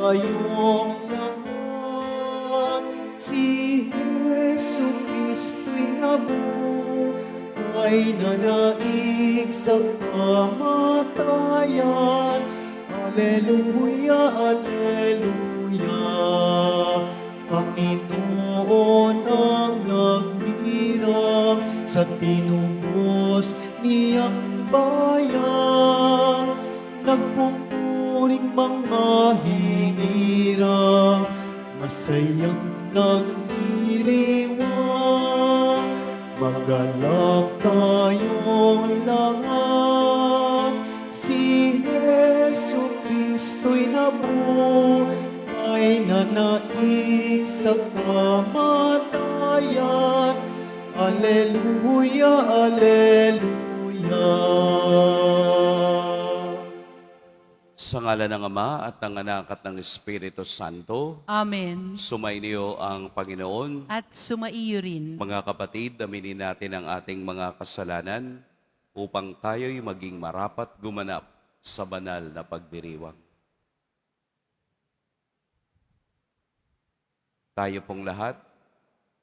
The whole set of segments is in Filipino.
tayong lahat. Si Jesu Kristo'y nabuhay na naig sa kamatayan. Alleluia, Alleluia. Panginoon ang nagwirang sa tinubos niyang bayan. Nagpupuring mga hinirang, masayang nagdiriwang. Magalak tayong lahat. Si Jesu Kristo'y nabuhay na naig sa kamatayan. Alleluia, Alleluia. Sa ngala ng Ama at ng Anak at ng Espiritu Santo, Amen. sumainyo ang Panginoon. At sumaiyo rin. Mga kapatid, aminin natin ang ating mga kasalanan upang tayo'y maging marapat gumanap sa banal na pagdiriwang. Tayo pong lahat,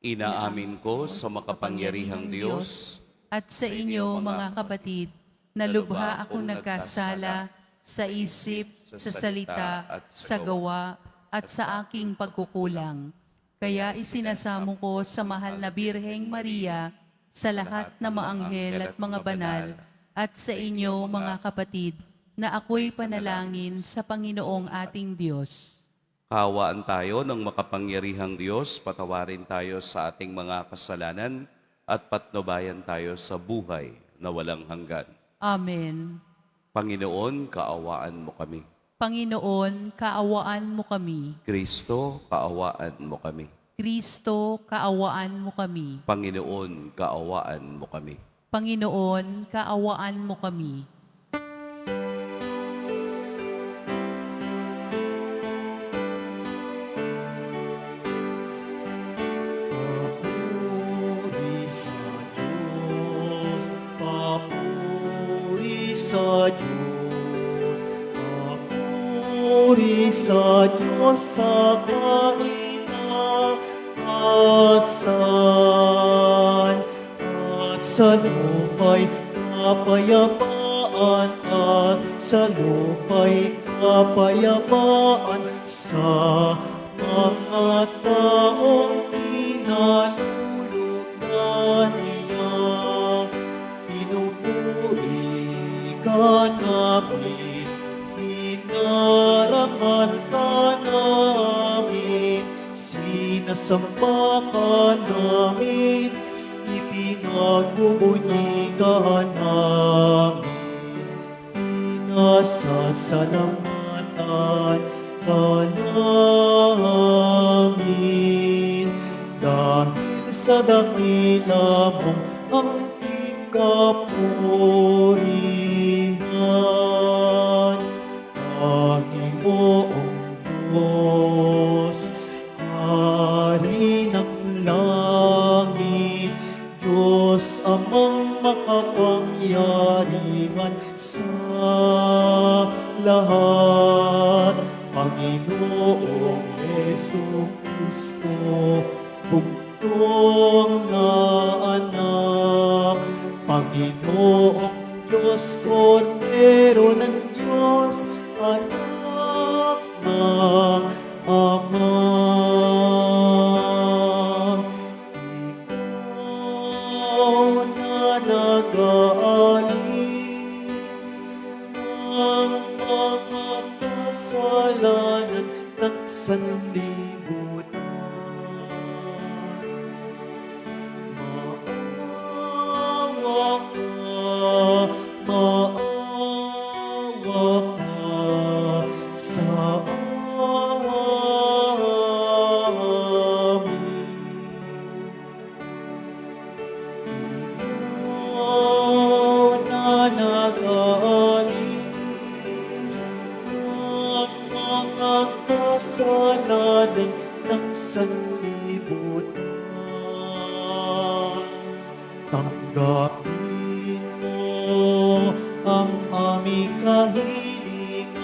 inaamin ko sa makapangyarihang Diyos At sa inyo, mga kapatid, na lubha akong nagkasala sa isip, sa salita, sa gawa, at sa aking pagkukulang. Kaya isinasamo ko sa mahal na Birheng Maria, sa lahat ng mga anghel at mga banal, at sa inyo, mga kapatid, na ako'y panalangin sa Panginoong ating Diyos. Kaawaan tayo ng makapangyarihang Diyos, patawarin tayo sa ating mga kasalanan at patnubayan tayo sa buhay na walang hanggan. Amen. Panginoon, kaawaan mo kami. Panginoon, kaawaan mo kami. Kristo, kaawaan mo kami. Kristo, kaawaan mo kami. Panginoon, kaawaan mo kami. Panginoon, kaawaan mo kami. Papuri sa Diyos, papuri sa Diyos, papuri sa Diyos sa kaitaasan. Sa lupa'y kapayapaan at sa lupa'y kapayapaan sa mga taong pinalulugan niya. Pinupuri ka namin, inarangal ka namin, sinasamba ka namin, ipinagbubunyi ka namin, pinasasalamatan ka namin. Dahil sa dakila mong angking kapurihan, Panginoong Diyos, Hari ng langit, Diyos amang makapangyarihan sa lahat. Panginoong Yesu Kristo, bugtong na anak. Panginoong Diyos, Kordero ng Diyos, anak ng Ama. Ikaw na nag-aalis ng mga kasalanan ng sanlibutan. Maawa ka, maawa ka sa amin. Ikaw na nag-aalis ng mga kasalanan ng sanlibutan. Tanggapin mo ang aming kahilingan.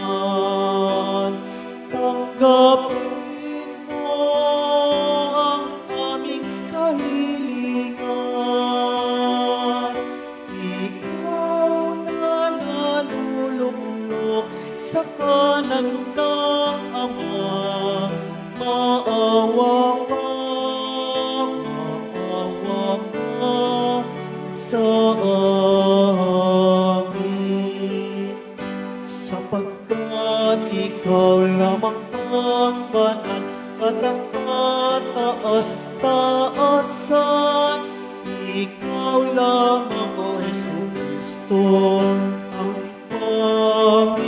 Tanggapin Tanggapin mo ang aming kahilingan. Ikaw na naluluklok sa kanan ng Ama. Maawa ka sa amin. Sapagkat ikaw lamang ang banal at ang kataas-taasan. Ikaw lamang, O Jesucristo, ang Panginoon,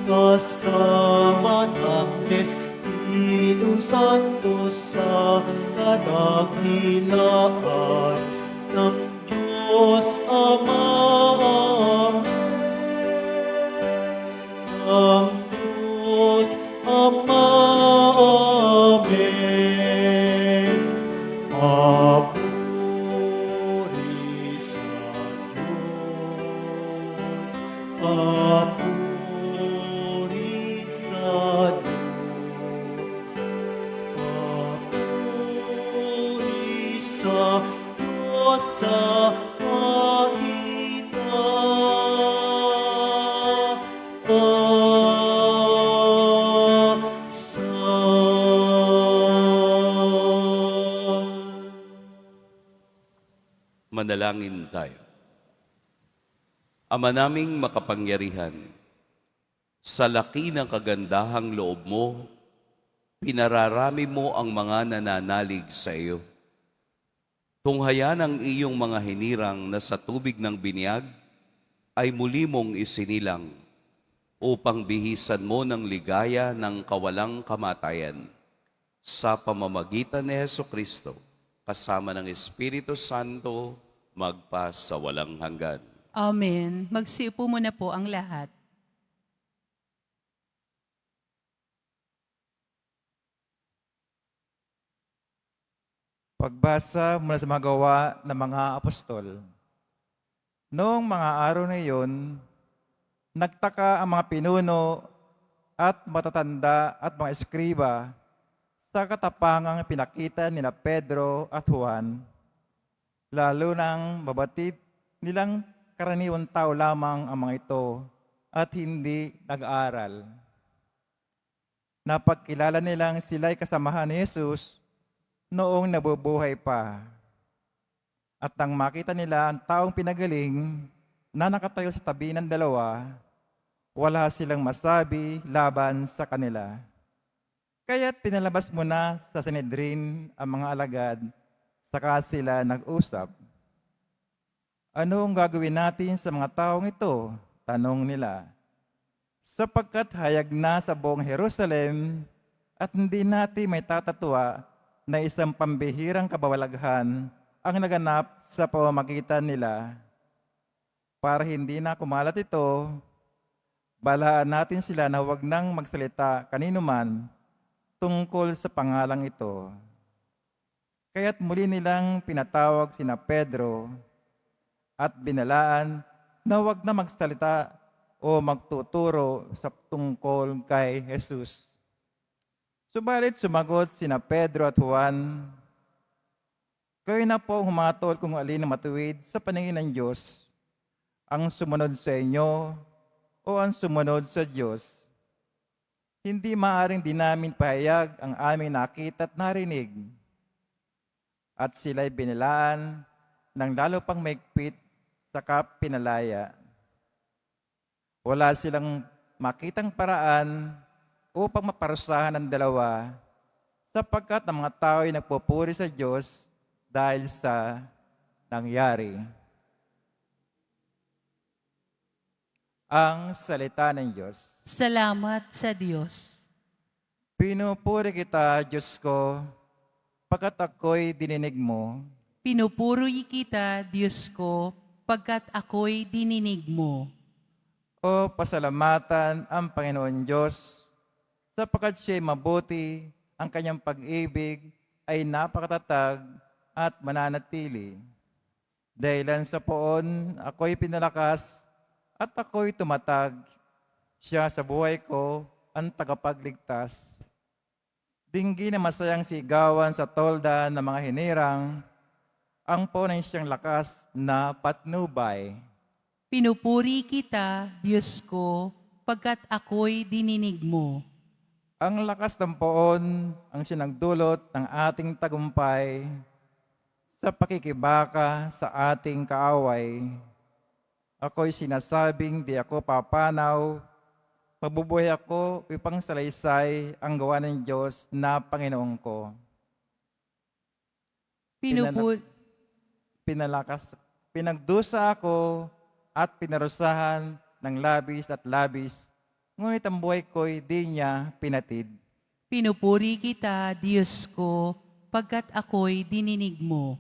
kasama ng Espiritu Santo sa kadakilaan ng Diyos Ama. Ang Diyos Ama. Amen. Papuri sa Diyos. Papuri sa Diyos. Papuri sa Diyos sa Manalangin tayo. Ama naming makapangyarihan, sa laki ng kagandahang loob mo, pinararami mo ang mga nananalig sa iyo. Tunghayan ang iyong mga hinirang na sa tubig ng binyag ay muli mong isinilang upang bihisan mo ng ligaya ng kawalang kamatayan sa pamamagitan ni Hesukristo kasama ng Espiritu Santo magpa sa walang hanggan. Amen. Magsiupo muna po ang lahat. Pagbasa mula sa mga gawa ng mga apostol. Noong mga araw na iyon, nagtaka ang mga pinuno at matatanda at mga eskriba sa katapangang pinakita nila Pedro at Juan, lalo nang mabatid nilang karaniwang tao lamang ang mga ito at hindi nag-aaral. Napagkilala nilang sila'y kasamahan ni Jesus noong nabubuhay pa. At nang makita nila ang taong pinagaling na nakatayo sa tabi ng dalawa, wala silang masabi laban sa kanila. Kaya't pinalabas muna sa Sanhedrin ang mga alagad, saka sila nag-usap. Ano ang gagawin natin sa mga taong ito? Tanong nila. Sapagkat hayag na sa buong Jerusalem at hindi natin may tatatwa na isang pambihirang kabawalaghan ang naganap sa pamamagitan nila. Para hindi na kumalat ito, balaan natin sila na huwag nang magsalita kanino man tungkol sa pangalang ito. Kaya't muli nilang pinatawag sina Pedro at binalaan na huwag na magsalita o magtuturo sa tungkol kay Jesus. Subalit sumagot sina Pedro at Juan, kayo na po humatol kung alin na matuwid sa paningin ng Diyos, ang sumunod sa inyo o ang sumunod sa Diyos. Hindi maaaring di namin pahayag ang aming nakita at narinig. At sila'y binilaan ng lalo pang maigpit sa pinalaya. Wala silang makitang paraan upang maparusahan ang dalawa sapagkat ang mga tao ay nagpupuri sa Diyos dahil sa nangyari. Ang salita ng Diyos. Salamat sa Diyos. Pinupuri kita, Diyos ko, pagkat ako'y dininig mo. Pinupuri kita, Diyos ko, pagkat ako'y dininig mo. O pasalamatan ang Panginoon Diyos, sapagkat siya'y mabuti, ang kanyang pag-ibig ay napakatatag at mananatili. Dahilan sa poon, ako'y pinalakas at ako'y tumatag. Siya sa buhay ko ang tagapagligtas. Dinggi na masayang sigawan sa tolda ng mga hinirang, ang punay siyang lakas na patnubay. Pinupuri kita, Diyos ko, pagkat ako'y dininig mo. Ang lakas ng poon ang sinagdulot ng ating tagumpay sa pakikibaka sa ating kaaway. Ako'y sinasabing di ako papanaw, mabubuhay ako upang salaysay ang gawa ng Diyos na Panginoon ko. Pinagdusa ako at pinarusahan ng labis at labis, ngunit ang buhay ko'y di niya pinatid. Pinupuri kita, Diyos ko, pagkat ako'y dininig mo.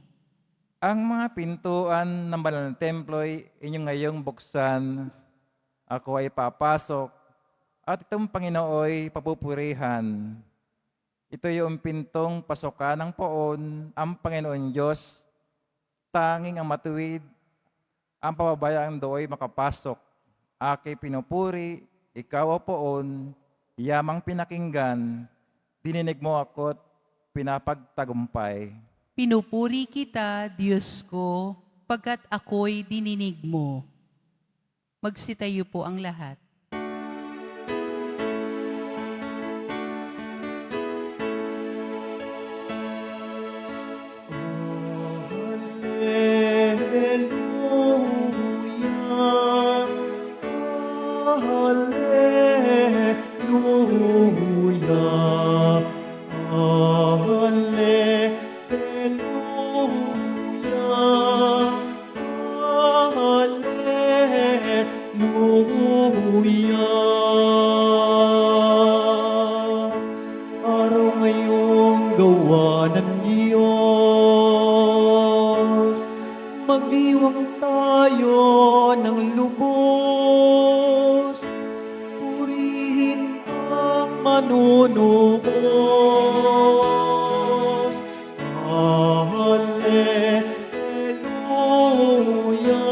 Ang mga pintuan ng banal na templo'y inyong ngayong buksan. Ako ay papasok at itong Panginooy papupurihan. Ito yung pintong pasokan ng poon, ang Panginoon Diyos. Tanging ang matuwid, ang pababayang do'y makapasok. Aki pinupuri, ikaw o poon, yamang pinakinggan, dininig mo ako't pinapagtagumpay. Pinupuri kita, Diyos ko, pagkat ako'y dininig mo. Magsitayo po ang lahat. Araw ngayong gawa ng Diyos, magdiwang tayo ng lubos, purihin ang manunuos. Hallelujah, hallelujah,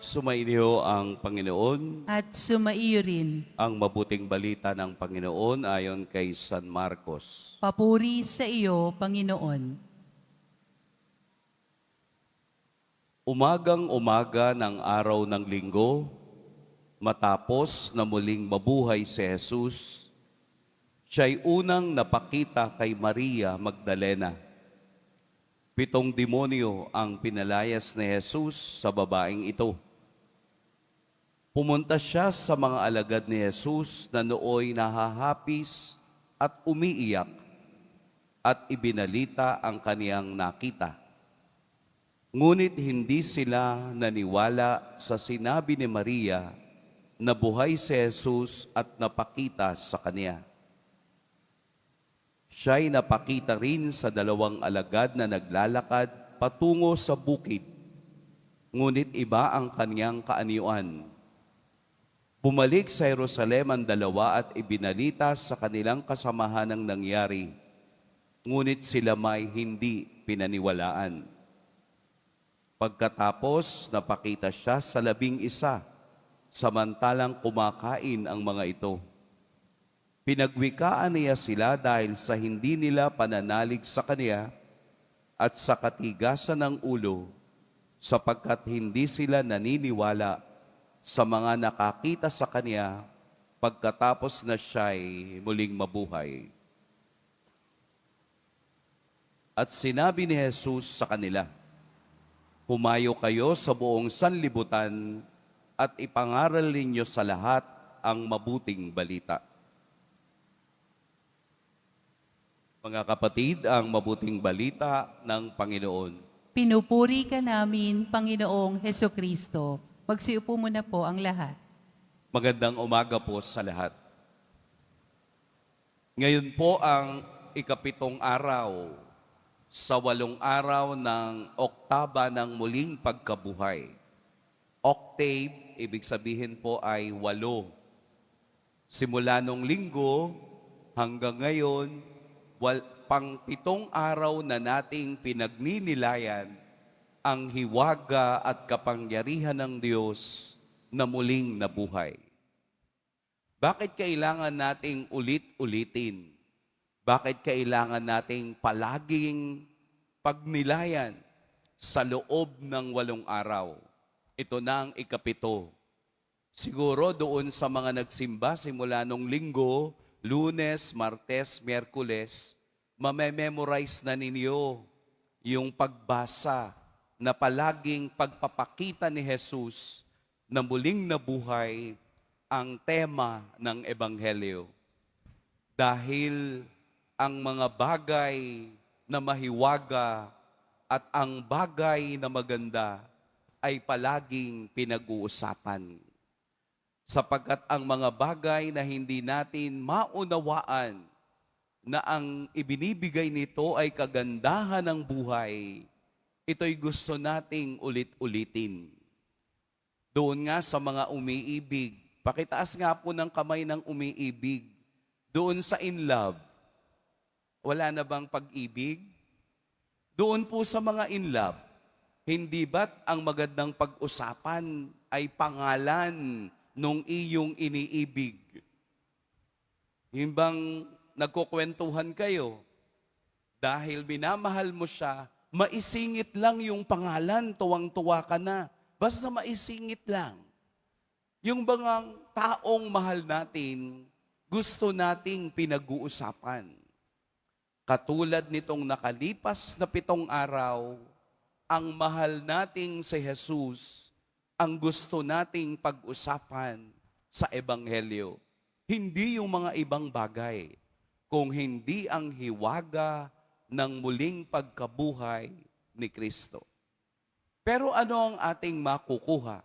Sumainyo ang Panginoon. At sumaiyo rin. Ang mabuting balita ng Panginoon ayon kay San Marcos. Papuri sa iyo, Panginoon. Umagang-umaga ng araw ng linggo, matapos na muling mabuhay si Jesus, siya'y unang napakita kay Maria Magdalena. 7 demonyo ang pinalayas ni Jesus sa babaeng ito. Pumunta siya sa mga alagad ni Jesus na nooy nahahapis at umiiyak at ibinalita ang kaniyang nakita. Ngunit hindi sila naniwala sa sinabi ni Maria na buhay si Jesus at napakita sa kanya. Siya'y napakita rin sa 2 alagad na naglalakad patungo sa bukid, ngunit iba ang kaniyang kaanyuan. Bumalik sa Jerusalem ang 2 at ibinalita sa kanilang kasamahan ang nangyari, ngunit sila may hindi pinaniwalaan. Pagkatapos, napakita siya sa 11, samantalang kumakain ang mga ito. Pinagwikaan niya sila dahil sa hindi nila pananalig sa kanya at sa katigasan ng ulo, sapagkat hindi sila naniniwala sa mga nakakita sa kanya pagkatapos na siya'y muling mabuhay. At sinabi ni Jesus sa kanila, "Humayo kayo sa buong sanlibutan at ipangaral ninyo sa lahat ang mabuting balita." Mga kapatid, ang mabuting balita ng Panginoon. Pinupuri ka namin, Panginoong Hesukristo. Magsiupo muna po ang lahat. Magandang umaga po sa lahat. Ngayon po ang 7 araw sa 8 araw ng oktaba ng muling pagkabuhay. Octave, ibig sabihin po ay 8. Simula nung linggo hanggang ngayon, pang-7 araw na nating pinagninilayan ang hiwaga at kapangyarihan ng Diyos na muling nabuhay. Bakit kailangan nating ulit-ulitin? Bakit kailangan nating palaging pagnilayan sa loob ng 8 araw? Ito na ang ika-7. Siguro doon sa mga nagsimba simula nung linggo, Lunes, Martes, Miyerkules, mamememorize na ninyo yung pagbasa na palaging pagpapakita ni Jesus na muling nabuhay ang tema ng Ebanghelyo. Dahil ang mga bagay na mahiwaga at ang bagay na maganda ay palaging pinag-uusapan. Sapagkat ang mga bagay na hindi natin maunawaan na ang ibinibigay nito ay kagandahan ng buhay, ito'y gusto nating ulit-ulitin. Doon nga sa mga umiibig, pakitaas nga po ng kamay ng umiibig. Doon sa in love, wala na bang pag-ibig? Doon po sa mga in love, hindi ba't ang magandang pag-usapan ay pangalan nung iyong iniibig? Yung bang nagkukwentuhan kayo, dahil minamahal mo siya, maisingit lang yung pangalan, tuwang-tuwa ka na. Basta maisingit lang. Yung bangang taong mahal natin, gusto nating pinag-uusapan. Katulad nitong nakalipas na 7 araw, ang mahal nating si Jesus, ang gusto nating pag-usapan sa Ebanghelyo. Hindi yung mga ibang bagay, kung hindi ang hiwaga ng muling pagkabuhay ni Kristo. Pero ano ang ating makukuha?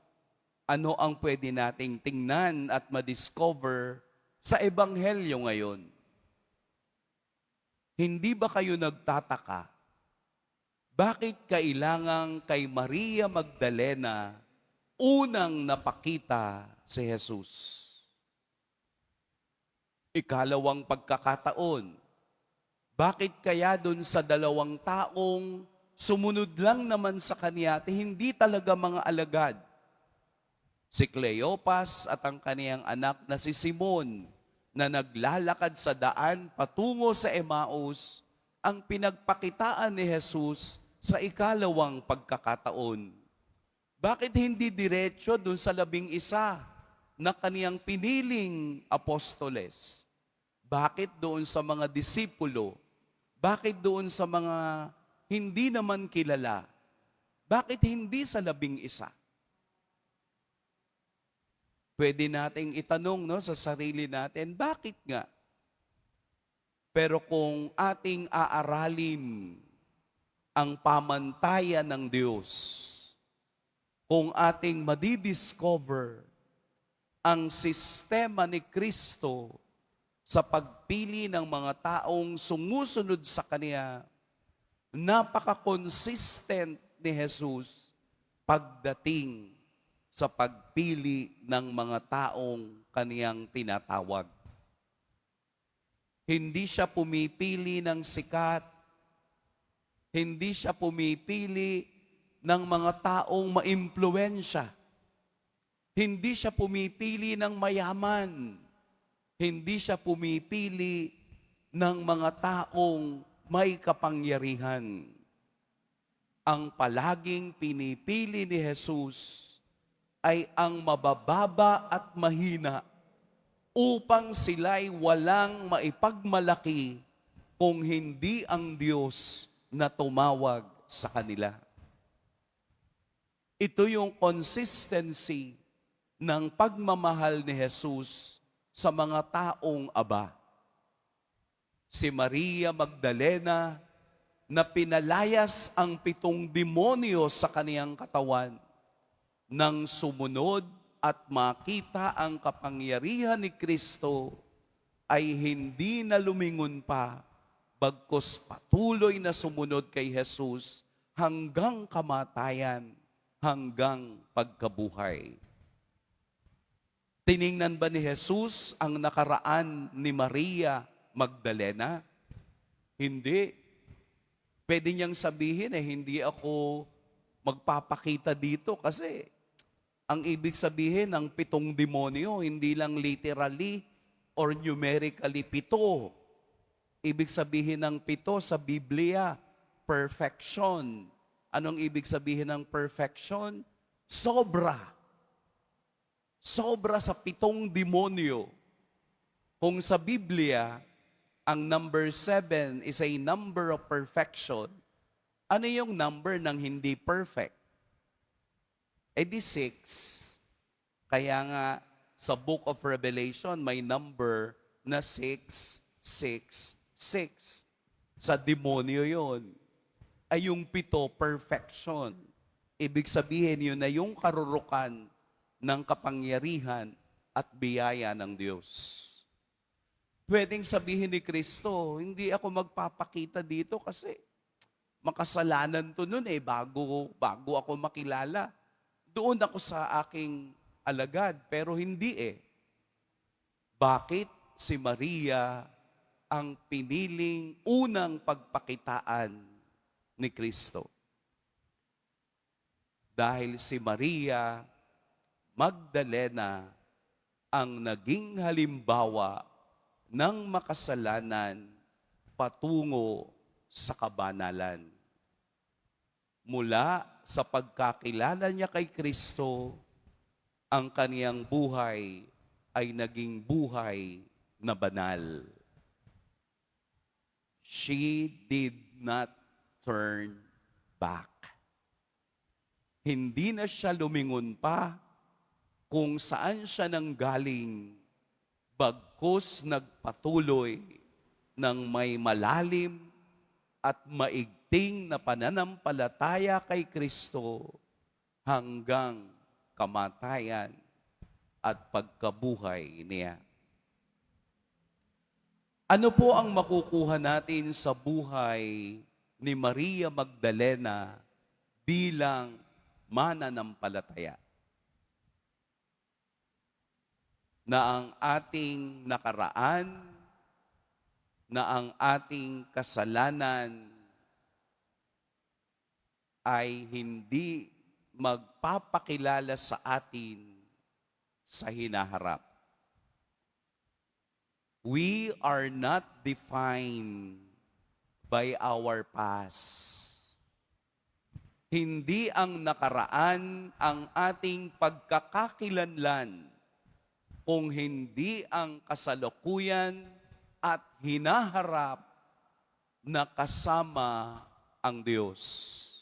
Ano ang pwede nating tingnan at madiscover sa Ebanghelyo ngayon? Hindi ba kayo nagtataka? Bakit kailangang kay Maria Magdalena unang napakita si Jesus? Ikalawang pagkakataon, bakit kaya dun sa 2 taong sumunod lang naman sa kanya at hindi talaga mga alagad? Si Cleopas at ang kaniyang anak na si Simon na naglalakad sa daan patungo sa Emmaus, ang pinagpakitaan ni Jesus sa ikalawang pagkakataon. Bakit hindi diretso dun sa 11 na kaniyang piniling apostoles? Bakit doon sa mga disipulo? Bakit doon sa mga hindi naman kilala? Bakit hindi sa 11? Pwede nating itanong sa sarili natin, bakit nga? Pero kung ating aaralin ang pamantayan ng Diyos, kung ating madidiscover ang sistema ni Kristo sa pagpili ng mga taong sumusunod sa Kanya, napaka-consistent ni Jesus pagdating sa pagpili ng mga taong Kaniyang tinatawag. Hindi siya pumipili ng sikat, hindi siya pumipili ng mga taong maimpluwensya, hindi siya pumipili ng mayaman, hindi siya pumipili ng mga taong may kapangyarihan. Ang palaging pinipili ni Jesus ay ang mabababa at mahina upang sila'y walang maipagmalaki kung hindi ang Diyos na tumawag sa kanila. Ito yung consistency ng pagmamahal ni Jesus sa mga taong aba. Si Maria Magdalena na pinalayas ang 7 demonyo sa kaniyang katawan, nang sumunod at makita ang kapangyarihan ni Kristo, ay hindi na lumingon pa, bagkus patuloy na sumunod kay Jesus hanggang kamatayan, hanggang pagkabuhay. Tiningnan ba ni Jesus ang nakaraan ni Maria Magdalena? Hindi. Pwede niyang sabihin hindi ako magpapakita dito kasi ang ibig sabihin ng 7 demonyo, hindi lang literally or numerically 7. Ibig sabihin ng 7 sa Biblia, perfection. Anong ibig sabihin ng perfection? Sobra. Sobra sa 7 demonyo. Kung sa Biblia, ang number 7 is a number of perfection, ano yung number ng hindi perfect? Di 6. Kaya nga, sa Book of Revelation, may number na 666. Sa demonyo yon. Ay yung 7, perfection. Ibig sabihin yun na yung karurukan ng kapangyarihan at biyaya ng Diyos. Pwedeng sabihin ni Kristo, hindi ako magpapakita dito kasi makasalanan to nun bago ako makilala. Doon ako sa aking alagad, pero hindi Bakit si Maria ang piniling unang pagpakitaan ni Kristo? Dahil si Maria Magdalena ang naging halimbawa ng makasalanan patungo sa kabanalan. Mula sa pagkakilala niya kay Kristo, ang kaniyang buhay ay naging buhay na banal. She did not turn back. Hindi na siya lumingon pa kung saan siya nanggaling, bagkus nagpatuloy ng may malalim at maigting na pananampalataya kay Kristo hanggang kamatayan at pagkabuhay niya. Ano po ang makukuha natin sa buhay ni Maria Magdalena bilang mananampalataya? Na ang ating nakaraan, na ang ating kasalanan ay hindi magpapakilala sa atin sa hinaharap. We are not defined by our past. Hindi ang nakaraan ang ating pagkakakilanlan, kung hindi ang kasalukuyan at hinaharap na kasama ang Diyos.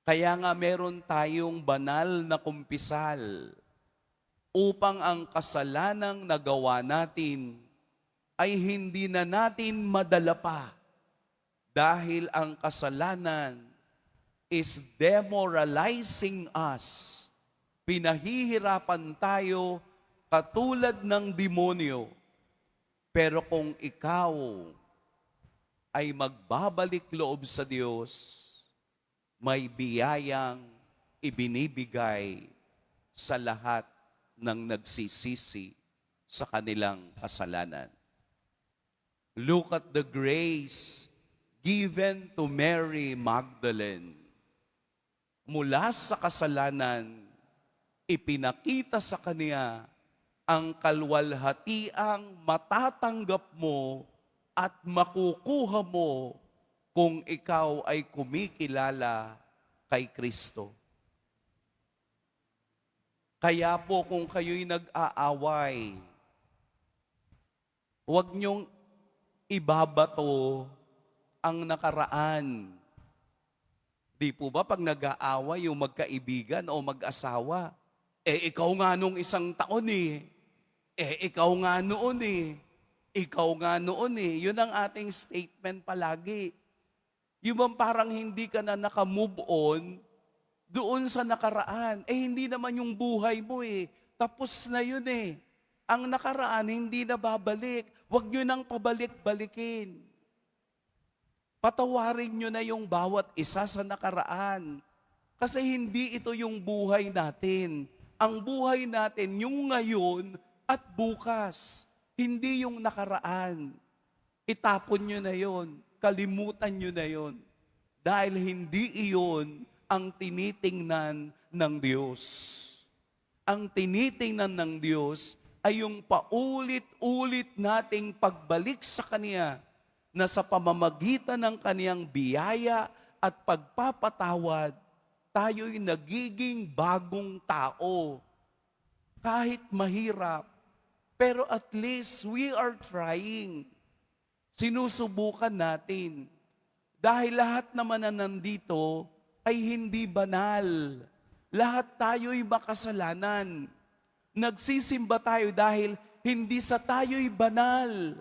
Kaya nga meron tayong banal na kumpisal upang ang kasalanang nagawa natin ay hindi na natin madala pa dahil ang kasalanan is demoralizing us. Pinahihirapan tayo katulad ng demonyo. Pero kung ikaw ay magbabalik loob sa Diyos, may biyayang ibinibigay sa lahat ng nagsisisi sa kanilang kasalanan. Look at the grace given to Mary Magdalene. Mula sa kasalanan, ipinakita sa kanya ang kalwalhatiang matatanggap mo at makukuha mo kung ikaw ay kumikilala kay Kristo. Kaya po kung kayo'y nag-aaway, huwag niyong ibabato ang nakaraan. Di po ba pag nag-aaway yung magkaibigan o mag-asawa, ikaw nga nung isang taon ikaw nga noon ikaw nga noon Yun ang ating statement palagi. Yung bang parang hindi ka na naka-move on doon sa nakaraan. Hindi naman yung buhay mo Tapos na yun Ang nakaraan hindi na babalik. Huwag nyo nang pabalik-balikin. Patawarin nyo na yung bawat isa sa nakaraan. Kasi hindi ito yung buhay natin. Ang buhay natin yung ngayon at bukas. Hindi yung nakaraan. Itapon nyo na yon. Kalimutan nyo na yon. Dahil hindi iyon ang tinitingnan ng Diyos. Ang tinitingnan ng Diyos ay yung paulit-ulit nating pagbalik sa Kanya na sa pamamagitan ng Kaniyang biyaya at pagpapatawad, tayo'y nagiging bagong tao. Kahit mahirap, pero at least we are trying. Sinusubukan natin. Dahil lahat naman na nandito ay hindi banal. Lahat tayo'y makasalanan. Nagsisimba tayo dahil hindi sa tayo'y banal.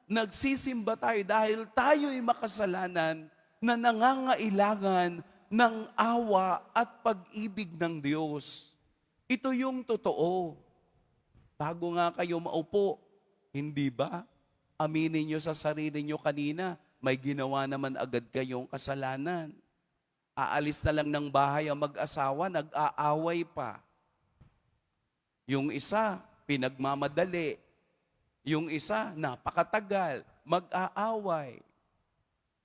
Nagsisimba tayo dahil tayo'y makasalanan na nangangailangan ng awa at pag-ibig ng Diyos. Ito yung totoo. Bago nga kayo maupo, hindi ba? Aminin nyo sa sarili nyo kanina, may ginawa naman agad kayong kasalanan. Aalis na lang ng bahay ang mag-asawa, nag-aaway pa. Yung isa, pinagmamadali. Yung isa, napakatagal, mag-aaway.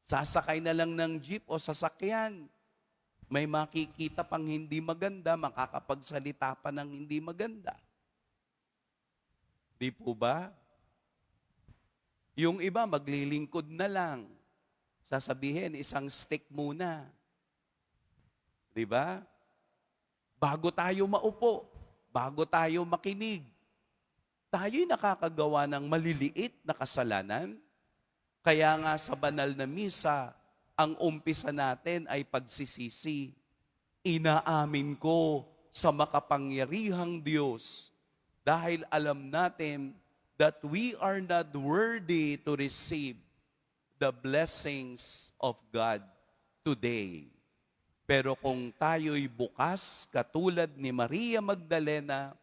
Sasakay na lang ng jeep o sasakyan. May makikita pang hindi maganda, makakapagsalita pa ng hindi maganda. Di po ba? Yung iba, maglilingkod na lang. Sasabihin, isang stick muna. Di ba? Bago tayo maupo, bago tayo makinig, tayo'y nakakagawa ng maliliit na kasalanan. Kaya nga sa banal na misa, ang umpisa natin ay pagsisisi. Inaamin ko sa makapangyarihang Diyos dahil alam natin that we are not worthy to receive the blessings of God today. Pero kung tayo'y bukas, katulad ni Maria Magdalena,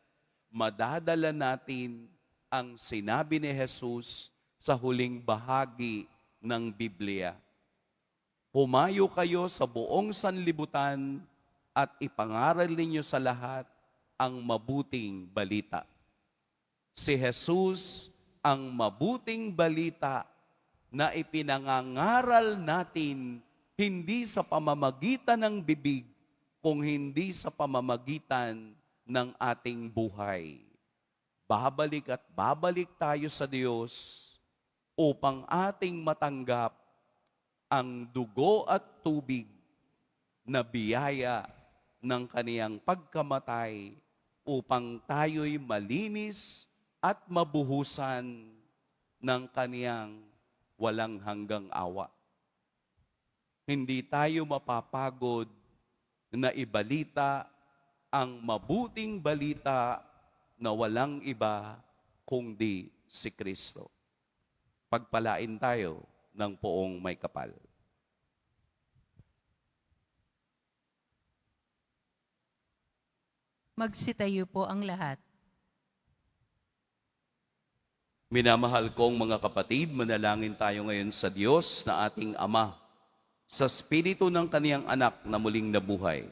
madadala natin ang sinabi ni Jesus sa huling bahagi ng Biblia. Humayo kayo sa buong sanlibutan at ipangaral ninyo sa lahat ang mabuting balita. Si Jesus ang mabuting balita na ipinangangaral natin hindi sa pamamagitan ng bibig, kung hindi sa pamamagitan ng ating buhay. Babalik at babalik tayo sa Diyos upang ating matanggap ang dugo at tubig na biyaya ng kaniyang pagkamatay upang tayo'y malinis at mabuhusan ng kaniyang walang hanggang awa. Hindi tayo mapapagod na ibalita ang mabuting balita na walang iba kundi si Kristo. Pagpalain tayo ng poong may kapal. Magsitayo po ang lahat. Minamahal kong mga kapatid, manalangin tayo ngayon sa Diyos na ating Ama, sa Espiritu ng Kaniyang Anak na muling nabuhay,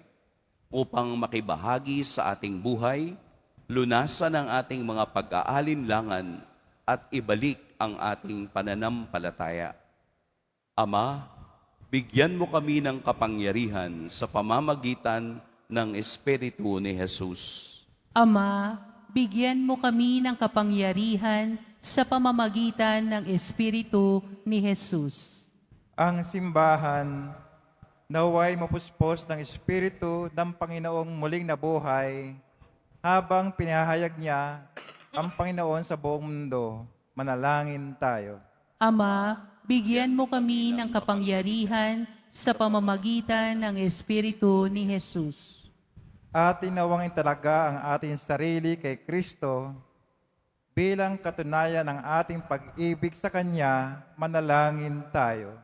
upang makibahagi sa ating buhay, lunasan ang ating mga pag-aalinlangan at ibalik ang ating pananampalataya. Ama, bigyan mo kami ng kapangyarihan sa pamamagitan ng Espiritu ni Jesus. Ama, bigyan mo kami ng kapangyarihan sa pamamagitan ng Espiritu ni Jesus. Ang simbahan naway mapuspos ng Espiritu ng Panginoong muling nabuhay habang pinahayag niya ang Panginoon sa buong mundo. Manalangin tayo. Ama, bigyan mo kami ng kapangyarihan sa pamamagitan ng Espiritu ni Jesus. Atin nawang italaga ang ating sarili kay Kristo bilang katunayan ng ating pag-ibig sa Kanya. Manalangin tayo.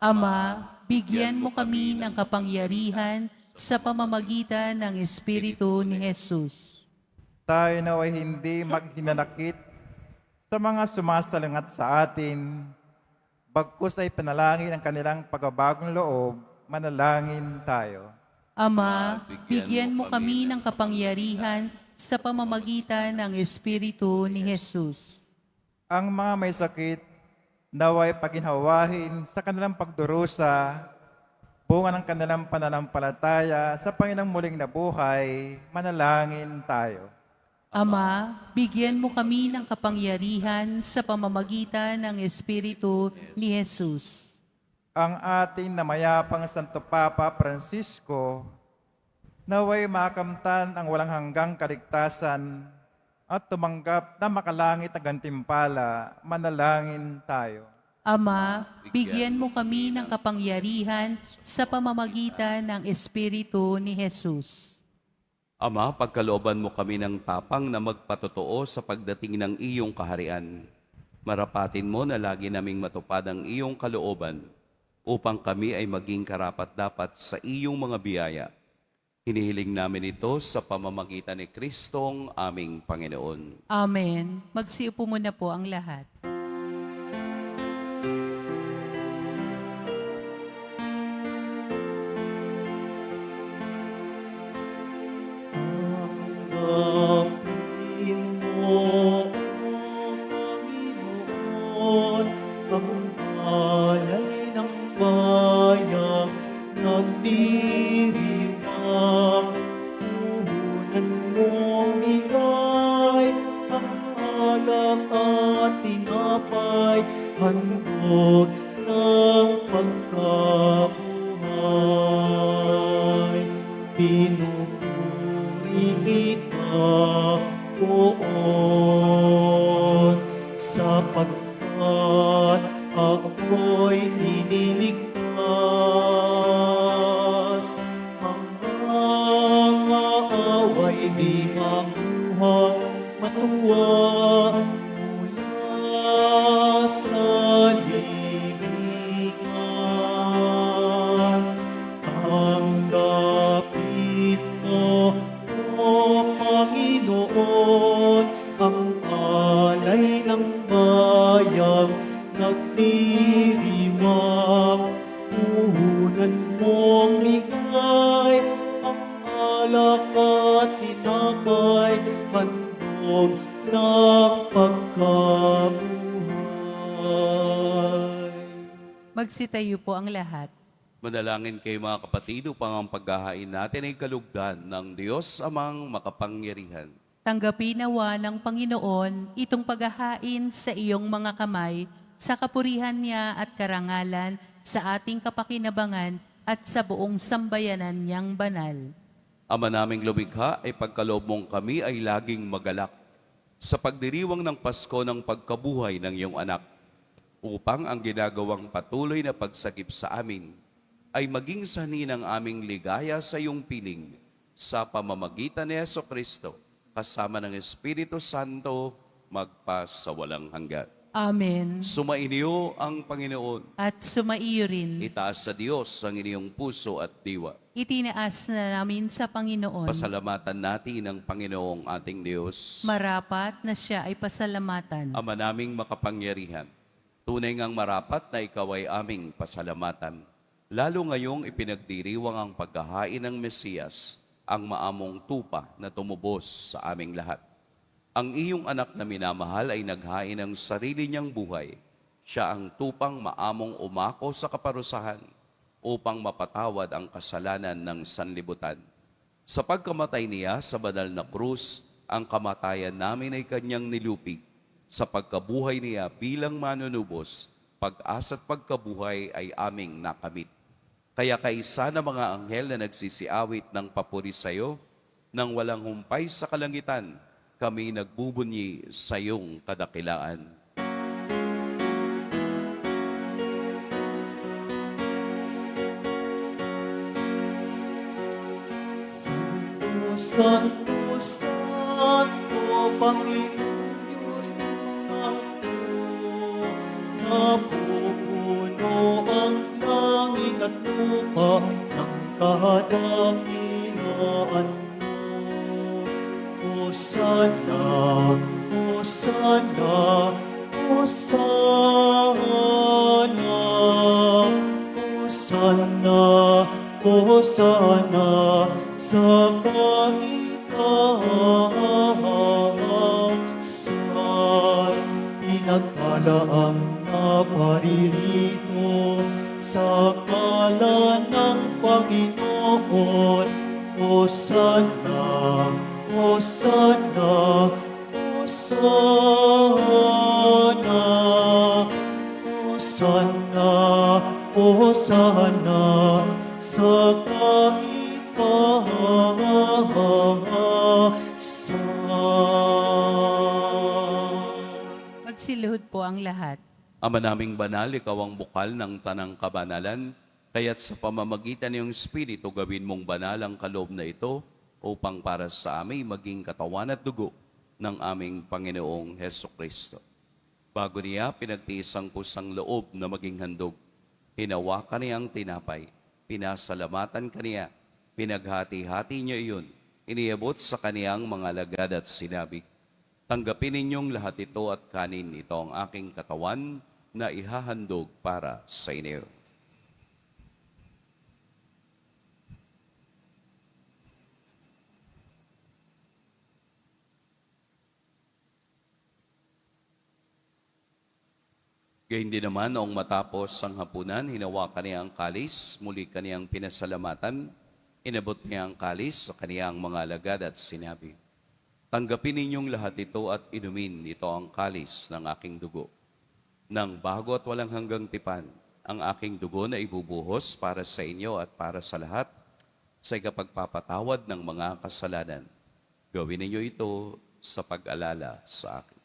Ama, bigyan mo kami ng kapangyarihan sa pamamagitan ng Espiritu ni Jesus. Tayo naway hindi maghinanakit sa mga sumasalungat sa atin bagkus ay panalangin ang kanilang pagbabagong loob, manalangin tayo. Ama, bigyan mo kami ng kapangyarihan sa pamamagitan ng Espiritu ni Jesus. Ang mga may sakit, naway paginhawahin sa kanilang pagdurusa, bunga ng kanilang pananampalataya sa Panginoong muling nabuhay, manalangin tayo. Ama, bigyan mo kami ng kapangyarihan sa pamamagitan ng Espiritu ni Jesus. Ang ating namayapang Santo Papa Francisco, naway makamtan ang walang hanggang kaligtasan at tumanggap na makalangit na gantimpala, manalangin tayo. Ama, bigyan mo kami ng kapangyarihan sa pamamagitan ng Espiritu ni Jesus. Ama, pagkalooban mo kami ng tapang na magpatotoo sa pagdating ng iyong kaharian. Marapatin mo na lagi naming matupad ang iyong kalooban upang kami ay maging karapat-dapat sa iyong mga biyaya. Hinihiling namin ito sa pamamagitan ni Kristong aming Panginoon. Amen. Magsiupo muna po ang lahat. Tanggapin mo, O Panginoon, ang alay ng bayang nagdiriwang. Puhunan mong bigay ang alak at tinapay, handog ng pagkabuhay. Pinupuri kita, Poon, sapagkat ako'y iniligtas. Hanggang maaway di makuha, matuwa mula sa libingan. Tanggapin mo, O Panginoon, ang alay ng bayang nagdiriwang. Puhunan mong bigay ang alak at tinapay, handog ng pagkabuhay. Magsitayo po ang lahat. Manalangin kayo mga kapatid upang ang paghahain natin ay kalugdan ng Diyos amang makapangyarihan. Tanggapin nawa ng Panginoon itong paghahain sa iyong mga kamay sa kapurihan niya at karangalan sa ating kapakinabangan at sa buong sambayanan niyang banal. Ama naming lumikha, ay pagkaloob mong kami ay laging magalak sa pagdiriwang ng Pasko ng pagkabuhay ng iyong anak, upang ang ginagawang patuloy na pagsagip sa amin ay maging sanhi ng aming ligaya sa iyong piling sa pamamagitan ni Jesucristo, kasama ng Espiritu Santo, magpasawalang hanggan. Amen. Sumainyo ang Panginoon. At sumaiyo rin. Itaas sa Diyos ang inyong puso at diwa. Itinaas na namin sa Panginoon. Pasalamatan natin ang Panginoong ating Diyos. Marapat na siya ay pasalamatan. Ama naming makapangyarihan, tunay ngang marapat na ikaw ay aming pasalamatan. Lalo ngayong ipinagdiriwang ang paghahain ng Mesiyas, ang maamong tupa na tumubos sa aming lahat. Ang iyong anak na minamahal ay naghain ng sarili niyang buhay. Siya ang tupang maamong umako sa kaparusahan upang mapatawad ang kasalanan ng sanlibutan. Sa pagkamatay niya sa banal na krus, ang kamatayan namin ay kanyang nilupig. Sa pagkabuhay niya bilang manunubos, pag-asa at pagkabuhay ay aming nakamit. Kaya kaisa na mga anghel na nagsisiawit ng papuri sa iyo, nang walang humpay sa kalangitan, kami nagbubunyi sa iyong kadakilaan. Santo, Santo, Santo, Panginoong Diyos ng mga hukbo, napupuno ang langit at lupa ng kadakilaan mo. Hosana, Hosana, Hosana Hosana sa kaitaasan. Pinagpala ang naparirito sa ngalan ng Panginoon. Hosana, Hosana, Hosana, Hosana, Hosana sa kaitaasan. Magsiluhod po ang lahat. Ama naming banal, ikaw ang bukal ng tanang kabanalan, kaya't sa pamamagitan ng iyong Espiritu, gawin mong banal ang kaloob na ito upang para sa amin maging katawan at dugo ng aming Panginoong Heso Kristo. Bago niya pinagtiis ang kusang loob na maging handog, hinawakan niya ang tinapay, pinasalamatan kaniya, pinaghati-hati niya iyon, iniabot sa kaniyang mga alagad at sinabi, tanggapin ninyong lahat ito at kanin, ito ang aking katawan na ihahandog para sa inyo. Gayun din naman, noong matapos ang hapunan, hinawakan niya ang kalis, muli kaniyang pinasalamatan, inabot niya ang kalis sa kaniyang mga alagad at sinabi, tanggapin ninyong lahat ito at inumin, ito ang kalis ng aking dugo. Nang bago at walang hanggang tipan, ang aking dugo na ibubuhos para sa inyo at para sa lahat, sa ikapagpapatawad ng mga kasalanan. Gawin ninyo ito sa pag-alala sa akin.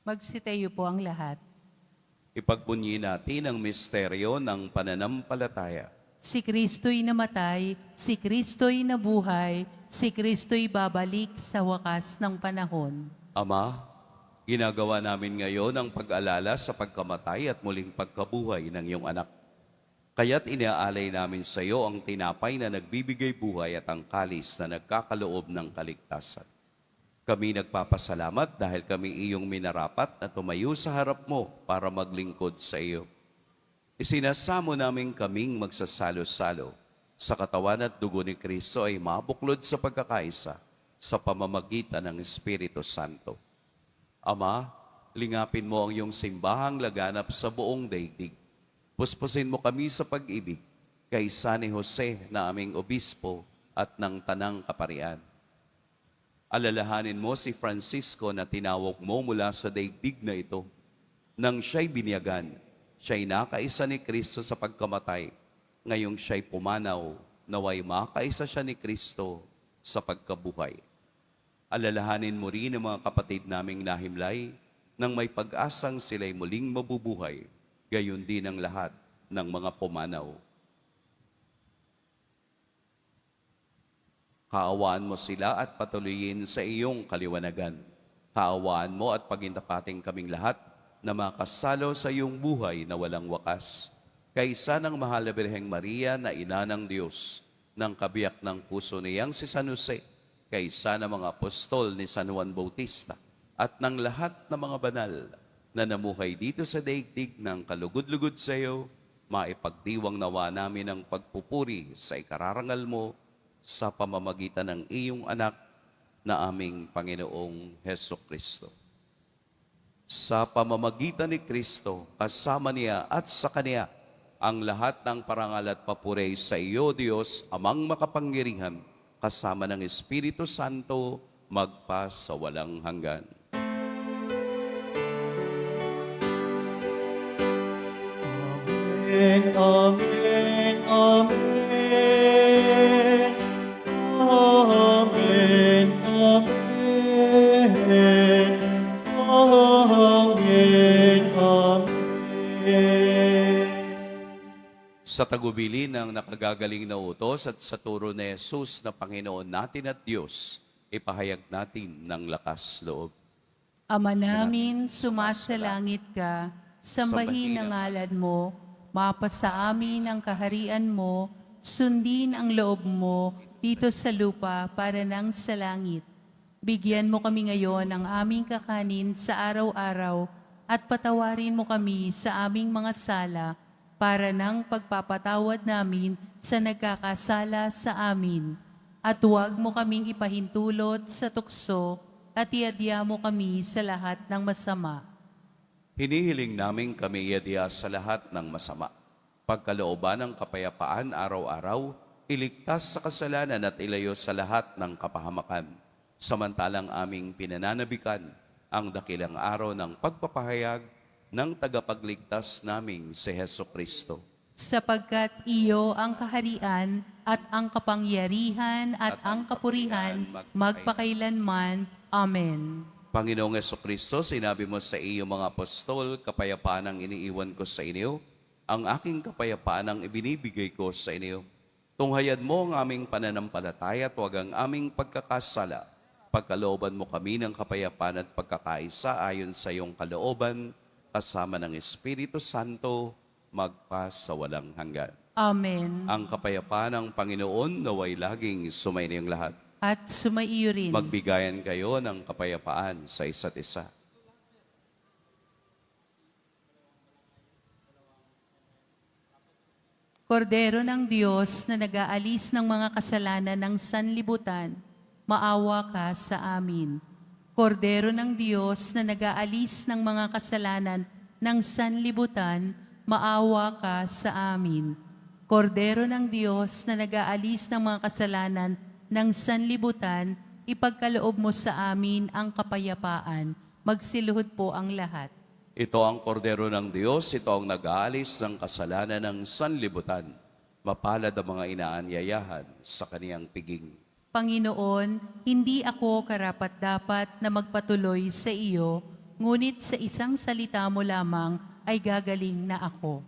Magsitayo po ang lahat. Ipagbunyi natin ang misteryo ng pananampalataya. Si Kristo'y namatay, si Kristo'y nabuhay, si Kristo'y babalik sa wakas ng panahon. Ama, ginagawa namin ngayon ang pag-alala sa pagkamatay at muling pagkabuhay ng iyong anak. Kaya't inaalay namin sa iyo ang tinapay na nagbibigay buhay at ang kalis na nagkakaloob ng kaligtasan. Kami nagpapasalamat dahil kami iyong minarapat na tumayo sa harap mo para maglingkod sa iyo. Isinasamo namin kaming magsasalo-salo sa katawan at dugo ni Kristo ay mabuklod sa pagkakaisa sa pamamagitan ng Espiritu Santo. Ama, lingapin mo ang iyong simbahang laganap sa buong daigdig. Puspusin mo kami sa pag-ibig kay San Jose na aming obispo at ng Tanang Kaparian. Alalahanin mo si Francisco na tinawag mo mula sa daigdig na ito. Nang siya'y binyagan, siya'y nakaisa ni Kristo sa pagkamatay. Ngayong siya'y pumanaw, naway makaisa siya ni Kristo sa pagkabuhay. Alalahanin mo rin ang mga kapatid naming nahimlay nang may pag-asang sila'y muling mabubuhay, gayon din ang lahat ng mga pumanaw. Kaawaan mo sila at patuloyin sa iyong kaliwanagan. Kaawaan mo at pagintapating kaming lahat na makasalo sa iyong buhay na walang wakas. Kaysa ng mahal na Birheng Maria na ina ng Diyos, ng kabiyak ng puso niyang si San Jose, kaysa ng mga apostol ni San Juan Bautista, at ng lahat ng mga banal na namuhay dito sa daigdig ng kalugod-lugod sa iyo, maipagdiwang nawa namin ang pagpupuri sa ikararangal mo sa pamamagitan ng iyong anak na aming Panginoong Heso Kristo. Sa pamamagitan ni Kristo, kasama niya at sa Kanya, ang lahat ng parangal at papuri sa iyo, Diyos, Amang makapangyarihan, kasama ng Espiritu Santo, magpa sa walang hanggan. Amen, amen, amen. Amen, amen. Amen, amen. Sa tagubilin ng nakagagaling na utos at sa turo ni Jesus na Panginoon natin at Diyos, ipahayag natin ng lakas loob. Ama namin, sumasalangit ka, sambahin ang ngalan mo, mapasa amin ang kaharian mo, sundin ang loob mo dito sa lupa para nang sa langit. Bigyan mo kami ngayon ng aming kakanin sa araw-araw at patawarin mo kami sa aming mga sala para ng pagpapatawad namin sa nagkakasala sa amin. At huwag mo kaming ipahintulot sa tukso at iadya mo kami sa lahat ng masama. Hinihiling namin kami iadya sa lahat ng masama. Pagkalooban ng kapayapaan araw-araw, iligtas sa kasalanan at ilayo sa lahat ng kapahamakan. Samantalang aming pinananabikan ang dakilang araw ng pagpapahayag ng tagapagligtas naming si Heso Kristo. Sapagkat iyo ang kaharian at ang kapangyarihan at ang kapurihan magpakailanman. Amen. Panginoong Heso Kristo, sinabi mo sa iyo mga apostol, kapayapaan ang iniiwan ko sa inyo, ang aking kapayapaan ang ibinibigay ko sa inyo. Tunghayan mo ang aming pananampalataya at huwag ang aming pagkakasala. Pagkalooban mo kami ng kapayapaan at pagkakaisa ayon sa iyong kalooban, kasama ng Espiritu Santo, magpa sa walang hanggan. Amen. Ang kapayapaan ng Panginoon naway laging sumainiyong lahat. At sumaiyo rin. Magbigayan kayo ng kapayapaan sa isa't isa. Kordero ng Diyos na nag-aalis ng mga kasalanan ng sanlibutan, maawa ka sa amin. Kordero ng Diyos na nag-aalis ng mga kasalanan ng sanlibutan, maawa ka sa amin. Kordero ng Diyos na nag-aalis ng mga kasalanan ng sanlibutan, ipagkaloob mo sa amin ang kapayapaan. Magsiluhod po ang lahat. Ito ang kordero ng Diyos, ito ang nag-aalis ng kasalanan ng sanlibutan. Mapalad ang mga inaanyayahan sa kaniyang piging. Panginoon, hindi ako karapat-dapat na magpatuloy sa iyo, ngunit sa isang salita mo lamang ay gagaling na ako.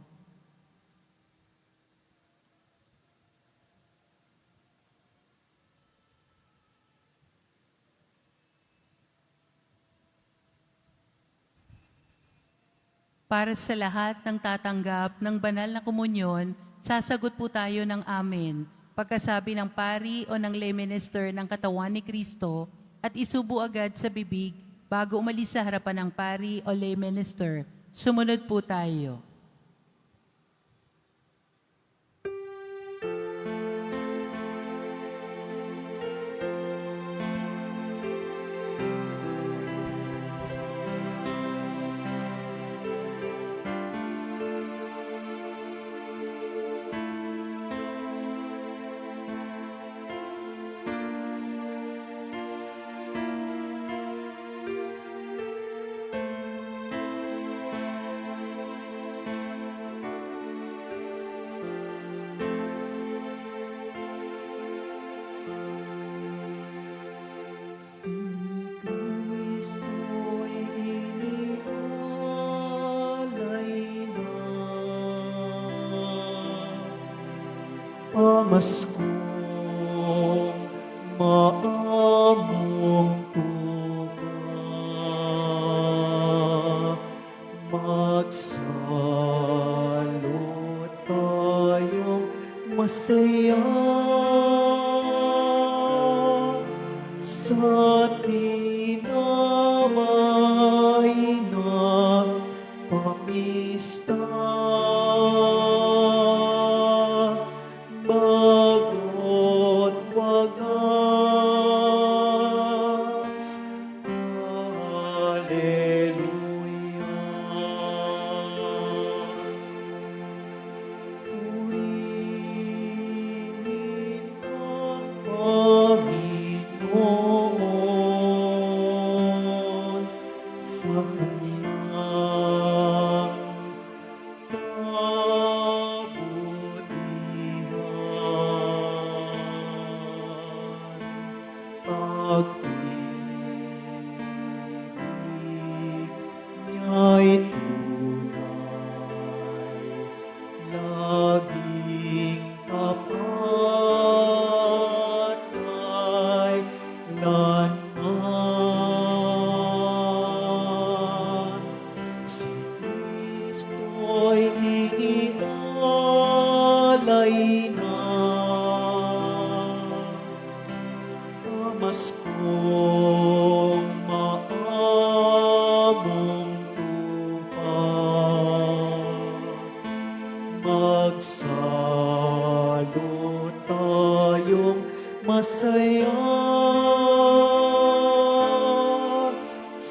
Para sa lahat ng tatanggap ng banal na komunyon, sasagot po tayo ng amen. Pagkasabi ng pari o ng lay minister ng katawan ni Kristo at isubo agad sa bibig bago umalis sa harapan ng pari o lay minister. Sumunod po tayo. Pamaskong maamong tupa, magsalot tayong masaya sa tinamay na pamista. Bagot wagas, Hallelujah. Purihin ang Panginoon sa Kanyang pag-ibig niya'y tunay, laging tapat kailanman.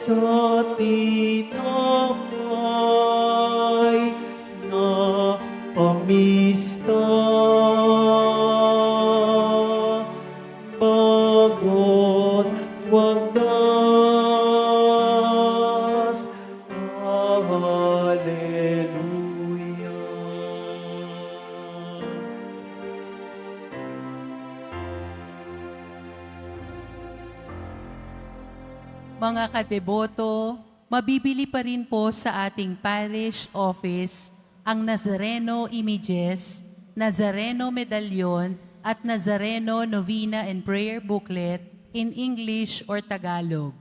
sa tinapay na pamista. Bagot wagas, Alleluia. Mga kadeboto, mabibili pa rin po sa ating parish office ang Nazareno Images, Nazareno Medallion, at Nazareno Novena and Prayer Booklet in English or Tagalog.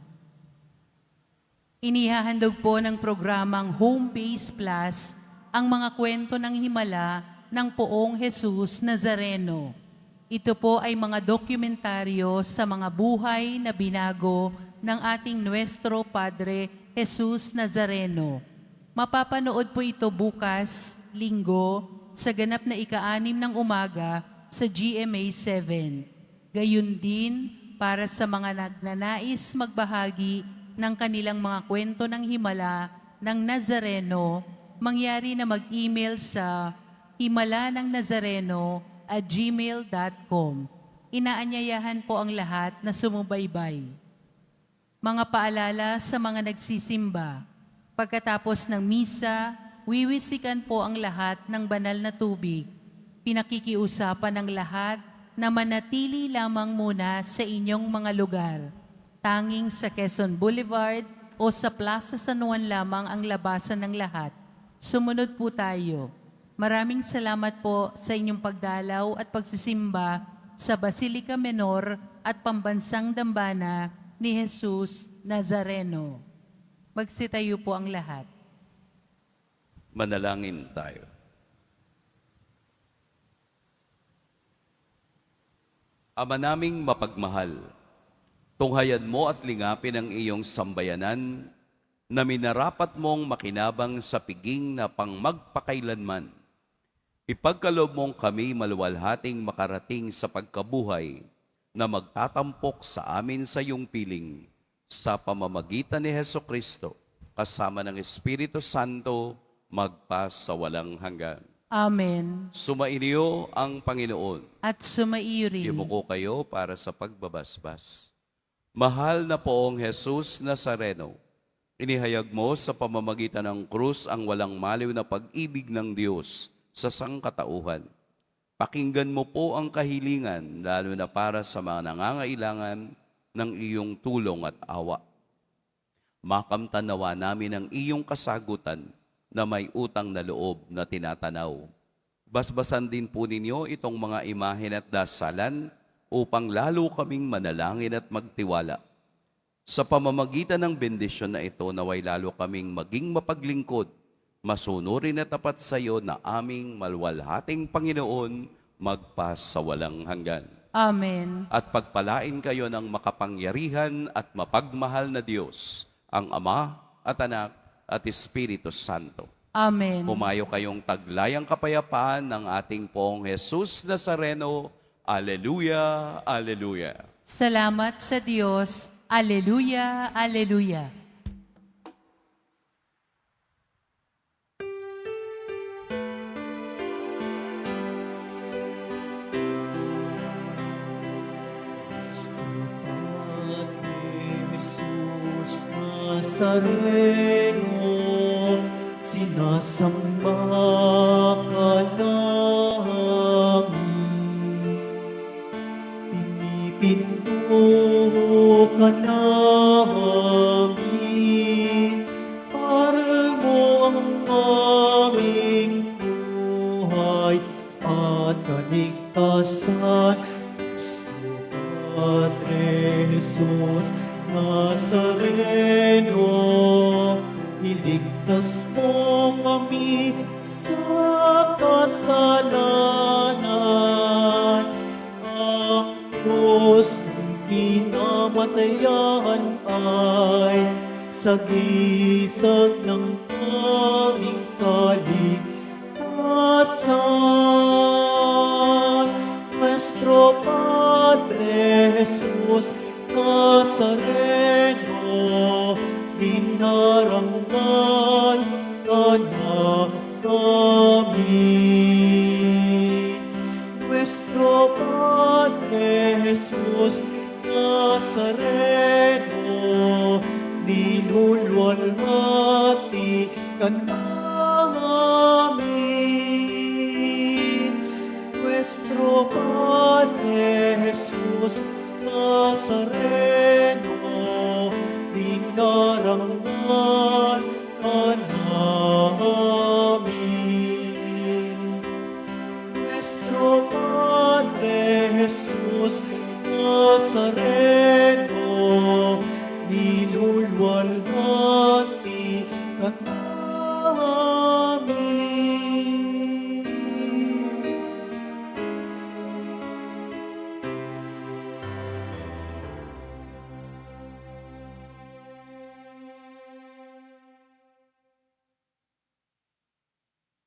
Inihahandog po ng programang Home Base Plus ang mga kwento ng himala ng Poong Jesus Nazareno. Ito po ay mga dokumentaryo sa mga buhay na binago ng ating Nuestro Padre Jesus Nazareno. Mapapanood po ito bukas, Linggo, sa ganap na ika-6 ng umaga sa GMA 7. Gayun din para sa mga nagnanais magbahagi ng kanilang mga kwento ng himala ng Nazareno, mangyari na mag-email sa himalanangnazareno@gmail.com. Inaanyayahan po ang lahat na sumubaybay. Mga paalala sa mga nagsisimba. Pagkatapos ng misa, wiwisikan po ang lahat ng banal na tubig. Pinakikiusapan ng lahat na manatili lamang muna sa inyong mga lugar. Tanging sa Quezon Boulevard o sa Plaza San Juan lamang ang labasan ng lahat. Sumunod po tayo. Maraming salamat po sa inyong pagdalaw at pagsisimba sa Basilica Menor at Pambansang Dambana ni Jesus Nazareno. Magsitayo po ang lahat. Manalangin tayo. Ama naming mapagmahal, tunghayan mo at lingapin ang iyong sambayanan na minarapat mong makinabang sa piging na pangmagpakailanman. Ipagkaloob mong kami maluwalhating makarating sa pagkabuhay na magtatampok sa amin sa iyong piling sa pamamagitan ni Hesukristo kasama ng Espiritu Santo magpa sa walang hanggan. Amen. Sumainyo ang Panginoon. At sumaiyo rin. Yumuko kayo para sa pagbabasbas. Mahal na Poong Jesus Nazareno, inihayag mo sa pamamagitan ng krus ang walang maliw na pag-ibig ng Diyos sa sangkatauhan. Pakinggan mo po ang kahilingan, lalo na para sa mga nangangailangan ng iyong tulong at awa. Makamtanawa namin ang iyong kasagutan na may utang na loob na tinatanaw. Basbasan din po ninyo itong mga imahen at dasalan upang lalo kaming manalangin at magtiwala. Sa pamamagitan ng bendisyon na ito, naway lalo kaming maging mapaglingkod, masunurin at tapat sa iyo na aming malwalhating Panginoon magpa sa walang hanggan. Amen. At pagpalain kayo ng makapangyarihan at mapagmahal na Diyos, ang Ama at Anak at Espiritu Santo. Amen. Pumayo kayong taglayang kapayapaan ng ating Poong Jesus Nazareno. Alleluia, Alleluia. Salamat sa Diyos. Alleluia, Alleluia. Jesus Nazareno, sinasamba ka namin. Pinipinto ka namin, aral mo ang aming buhay at kaligtasan. Padre Jesus Nazareno, iligtas mo kami sa kasalanan. Ang krus ng kinamatayan ay sagisag ng aming kaligtasan. Nuestro Padre Jesus Nazareno, dinarangal ka namin. Nuestro Padre Jesus Nazareno, niluluwalhati ka namin. Nuestro Padre Jesus Nazareno, dinarangal ka namin. Nuestro Padre Jesus Nazareno, niluluwalhati ka namin.